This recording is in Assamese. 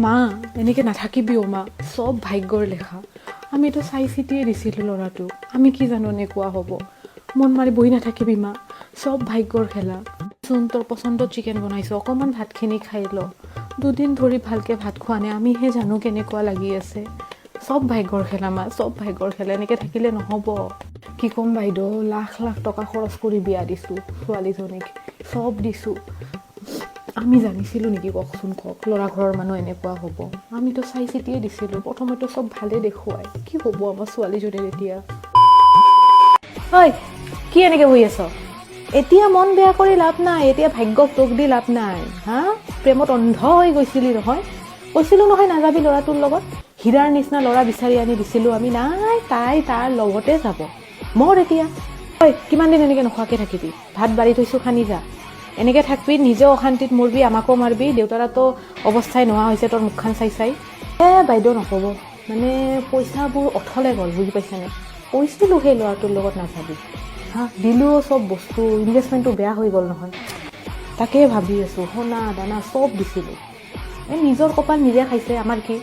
মা এনেকৈ নাথাকিবিও মা, চব ভাগ্যৰ লেখা। আমিতো চাই চিতিয়ে দিছিলোঁ ল'ৰাটোক, আমি কি জানো এনেকুৱা হ'ব। মন মাৰি বহি নাথাকিবি মা, চব ভাগ্যৰ খেলা। চোন তোৰ পচন্দৰ চিকেন বনাইছোঁ, অকণমান ভাতখিনি খাই ল। 2 দিন ধৰি ভালকৈ ভাত খোৱা নাই, আমিহে জানো কেনেকুৱা লাগি আছে। চব ভাগ্যৰ খেলা মা, চব ভাগ্যৰ খেলা, এনেকৈ থাকিলে নহ'ব। কি ক'ম বাইদেউ, লাখ লাখ টকা খৰচ কৰি বিয়া দিছোঁ ছোৱালীজনীক, চব দিছোঁ। আমি জানিছিলোঁ নেকি কওকচোন, কওক ল'ৰা ঘৰৰ মানুহ এনেকুৱা হ'ব। আমিতো চাই চিতিয়ে দিছিলোঁ, প্ৰথমতে চব ভালেই দেখুৱাই, কি হ'ব আমাৰ ছোৱালীজনীৰ এতিয়া। হয়, কি এনেকৈ বহি আছ? এতিয়া মন বেয়া কৰি লাভ নাই, এতিয়া ভাগ্যক তোক দি লাভ নাই। হা, প্ৰেমত অন্ধ হৈ গৈছিলি নহয়, কৈছিলোঁ নহয় নাযাবি ল'ৰাটোৰ লগত। হীৰাৰ নিচিনা ল'ৰা বিচাৰি আনি দিছিলোঁ আমি, নাই তাই তাৰ লগতে যাব। মোৰ এতিয়া হয়, কিমান দিন এনেকৈ নোখোৱাকৈ থাকিবি? ভাত বাঢ়ি থৈছোঁ, খানি যা। এনেকৈ থাকবি, নিজেও অশান্তিত মৰবি, আমাকো মাৰবি। দেউতাৰাতো অৱস্থাই নোহোৱা হৈছে তোৰ মুখখন চাই চাই। বাইদেউ নক'ব, মানে পইচাবোৰ অথলে গ'ল, বুজি পাইছেনে? কৈছিলোঁ সেই ল'ৰাটোৰ লগত নাযাবি। হা, দিলোঁ চব বস্তু, ইনভেষ্টমেণ্টটো বেয়া হৈ গ'ল নহয়। তাকে ভাবি আছোঁ, সোণা দানা চব দিছিলোঁ। নিজৰ কপাল নিজে খাইছে, আমাৰ কি।